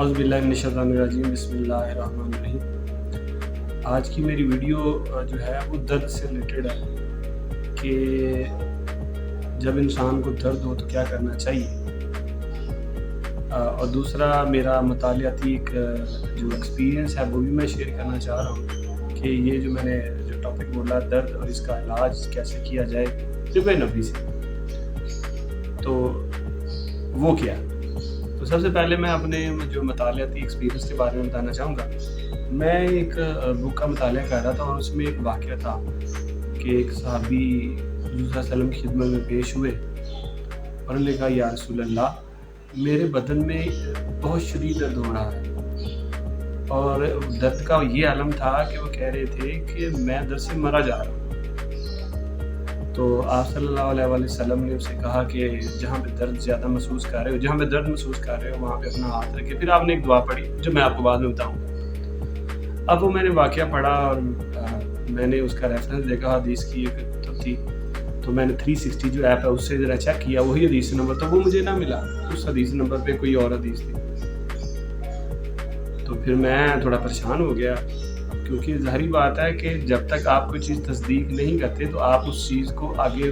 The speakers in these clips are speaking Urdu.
اعوذ باللہ من الشیطان الرجیم بسم اللہ الرحمن الرحیم۔ آج کی میری ویڈیو جو ہے وہ درد سے ریلیٹڈ ہے کہ جب انسان کو درد ہو تو کیا کرنا چاہیے، اور دوسرا میرا مطالعاتی ایک جو ایکسپیرینس ہے وہ بھی میں شیئر کرنا چاہ رہا ہوں کہ یہ جو میں نے ٹاپک بولا درد اور اس کا علاج کیسے کیا جائے طب نبوی سے، تو وہ کیا۔ تو سب سے پہلے میں اپنے جو مطالعاتی ایکسپیرینس کے بارے میں بتانا چاہوں گا۔ میں ایک بک کا مطالعہ کر رہا تھا اور اس میں ایک واقعہ تھا کہ ایک صحابی حضور صلی اللہ علیہ وسلم کی خدمت میں پیش ہوئے اور انہوں نے کہا یا رسول اللہ، میرے بدن میں بہت شدید درد ہو رہا ہے، اور درد کا یہ عالم تھا کہ وہ کہہ رہے تھے کہ میں درد سے مرا جا رہا ہوں۔ تو آپ صلی اللہ علیہ وسلم نے اسے کہا کہ جہاں پہ درد زیادہ محسوس کر رہے ہو وہاں پہ اپنا ہاتھ رکھے۔ پھر آپ نے ایک دعا پڑھی جو میں آپ کو بعد میں بتاؤں گا۔ اب وہ میں نے واقعہ پڑھا اور میں نے اس کا ریفرنس دیکھا، حدیث کی ایک کتاب تھی، تو میں نے 360 جو ایپ ہے اس سے ذرا چیک کیا، وہی حدیث نمبر تو وہ مجھے نہ ملا، اس حدیث نمبر پہ کوئی اور حدیث تھی۔ تو پھر میں تھوڑا پریشان ہو گیا، کیونکہ ظاہری بات ہے کہ جب تک آپ کوئی چیز تصدیق نہیں کرتے تو آپ اس چیز کو آگے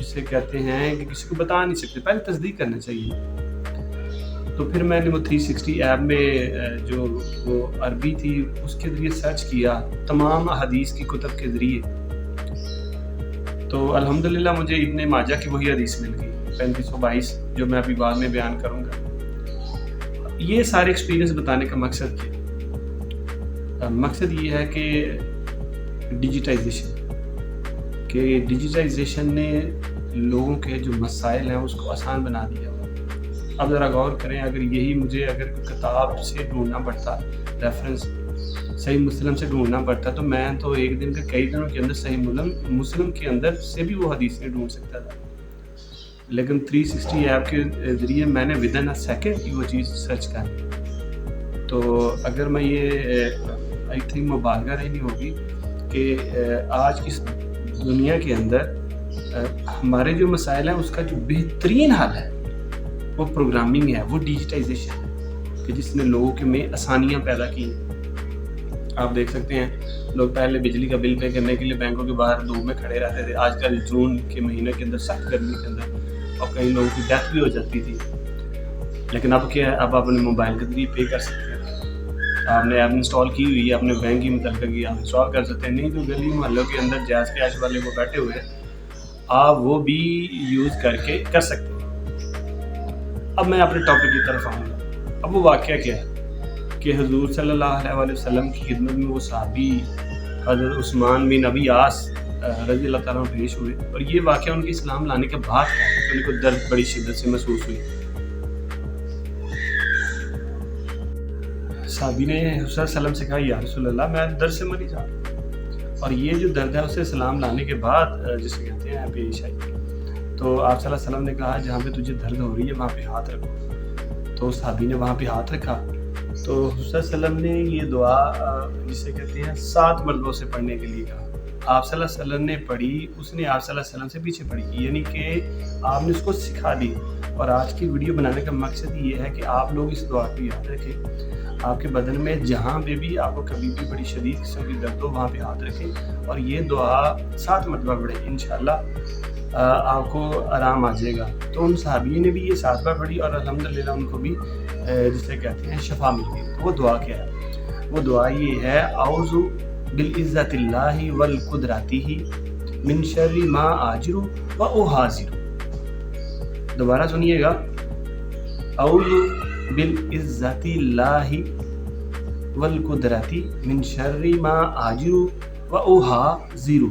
جسے کہتے ہیں کہ کسی کو بتا نہیں سکتے، پہلے تصدیق کرنا چاہیے۔ تو پھر میں نے وہ 360 ایپ میں جو وہ عربی تھی اس کے ذریعے سرچ کیا تمام حدیث کی کتب کے ذریعے، تو الحمدللہ مجھے ابن ماجہ کی وہی حدیث مل گئی 3522 جو میں ابھی بعد میں بیان کروں گا۔ یہ سارے ایکسپیرینس بتانے کا مقصد کیا؟ مقصد یہ ہے کہ ڈیجیٹائزیشن نے لوگوں کے جو مسائل ہیں اس کو آسان بنا دیا۔ اب ذرا غور کریں، اگر کتاب سے ڈھونڈنا پڑتا، ریفرنس صحیح مسلم سے ڈھونڈنا پڑتا، تو میں تو ایک دن کے کئی دنوں کے اندر صحیح مسلم کے اندر سے بھی وہ حدیثیں ڈھونڈ سکتا تھا، لیکن 360 ایپ کے ذریعے میں نے ودن اے سیکنڈ وہ چیز سرچ کر لی۔ تو اگر میں یہ آئی تھنک مبالغہ نہیں ہوگی کہ آج کی دنیا کے اندر ہمارے جو مسائل ہیں اس کا جو بہترین حل ہے وہ پروگرامنگ ہے، وہ ڈیجیٹائزیشن ہے کہ جس نے لوگوں کے میں آسانیاں پیدا کی ہیں۔ آپ دیکھ سکتے ہیں لوگ پہلے بجلی کا بل پے کرنے کے لیے بینکوں کے باہر دھوپ میں کھڑے رہتے تھے، آج کل جون کے مہینے کے اندر سخت گرمی کے اندر اور کئی لوگوں کی ڈیتھ بھی ہو جاتی تھی، لیکن اب کیا ہے، اب آپ اپنے موبائل کے ذریعے پے کر سکتے ہیں۔ آپ نے ایپ انسٹال کی ہوئی ہے، اپنے بینک کی متعلقہ کی آپ انسٹال کر سکتے ہیں، نہیں تو گلی محلوں کے اندر جائز کیش والے وہ بیٹھے ہوئے ہیں، آپ وہ بھی یوز کر سکتے ہیں۔ اب میں اپنے ٹاپک کی طرف آؤں گا۔ اب وہ واقعہ کیا ہے کہ حضور صلی اللہ علیہ وسلم کی خدمت میں وہ صحابی حضرت عثمان بن ابی عاص رضی اللہ تعالیٰ عنہ پیش ہوئے، اور یہ واقعہ ان کے اسلام لانے کے بعد ان کو درد بڑی شدت سے محسوس ہوئی۔ صحابی نے حضور صلی اللہ علیہ وسلم سے کہا یا رسول اللہ، میں درد سے مر ہی جا رہا ہوں، اور یہ جو درد ہے اسے اسلام لانے کے بعد جسے کہتے ہیں پیش آئی۔ تو آپ صلی اللہ علیہ وسلم نے کہا جہاں پہ تجھے درد ہو رہی ہے وہاں پہ ہاتھ رکھو۔ تو صحابی نے وہاں پہ ہاتھ رکھا، تو حضور صلی اللہ علیہ وسلم نے یہ دعا جسے کہتے ہیں 7 مرتبہ سے پڑھنے کے لیے کہا۔ آپ صلی اللہ علیہ وسلم نے پڑھی، اس نے آپ صلی اللہ علیہ وسلم سے پیچھے پڑھی، یعنی کہ آپ نے اس کو سکھا دی۔ اور آج کی ویڈیو بنانے کا مقصد یہ ہے کہ آپ لوگ اس دعا کو یاد رکھیں، آپ کے بدن میں جہاں پہ بھی آپ کو کبھی بھی بڑی شدید قسم کی درد ہو وہاں پہ ہاتھ رکھیں اور یہ دعا 7 مرتبہ پڑھیں، انشاءاللہ آپ کو آرام آ جائے گا۔ تو ان صحابیوں نے بھی یہ 7 بار پڑھی اور الحمدللہ ان کو بھی جسے کہتے ہیں شفا مل گئی۔ تو وہ دعا کیا ہے؟ وہ دعا یہ ہے اعوذ بالعزت اللہ والقدرتہ من شر ما آجر و احاذر۔ دوبارہ سنیے گا، اعوذ بالعزت اللہ والقدرت من شر ما آجر و احاذر۔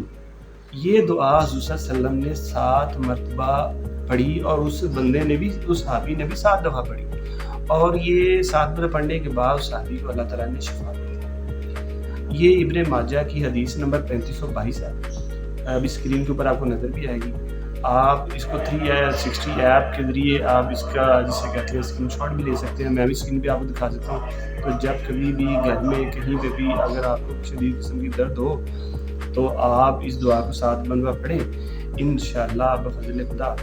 یہ دعا حضور صلی اللہ علیہ وسلم نے 7 مرتبہ پڑھی، اور اس بندے نے بھی، اس صحابی نے بھی 7 دفعہ پڑھی، اور یہ 7 مرتبہ پڑھنے کے بعد صحابی کو اللہ تعالیٰ نے شفا دی۔ یہ ابن ماجہ کی حدیث نمبر 3522 ہے، اب اسکرین کے اوپر آپ کو نظر بھی آئے گی۔ آپ اس کو 360 ایپ کے ذریعے آپ اس کا جسے کہتے ہیں اسکرین شاٹ بھی لے سکتے ہیں، میں بھی اسکرین پہ آپ کو دکھا سکتا ہوں۔ تو جب کبھی بھی گھر میں کہیں پہ بھی اگر آپ کو شدید قسم کی درد ہو تو آپ اس دعا کو 7 مرتبہ پڑھیں، انشاءاللہ بفضل خدا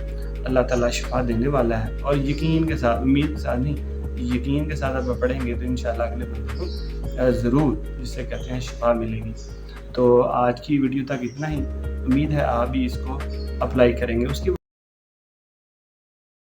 اللہ تعالیٰ شفا دینے والا ہے۔ اور یقین کے ساتھ، امید کے ساتھ نہیں، یقین کے ساتھ آپ پڑھیں گے تو انشاءاللہ اگلے بندے کو ضرور جسے کہتے ہیں شفا ملے گی۔ تو آج کی ویڈیو تک اتنا ہی، امید ہے آپ بھی اس کو اپلائی کریں گے۔ اس کی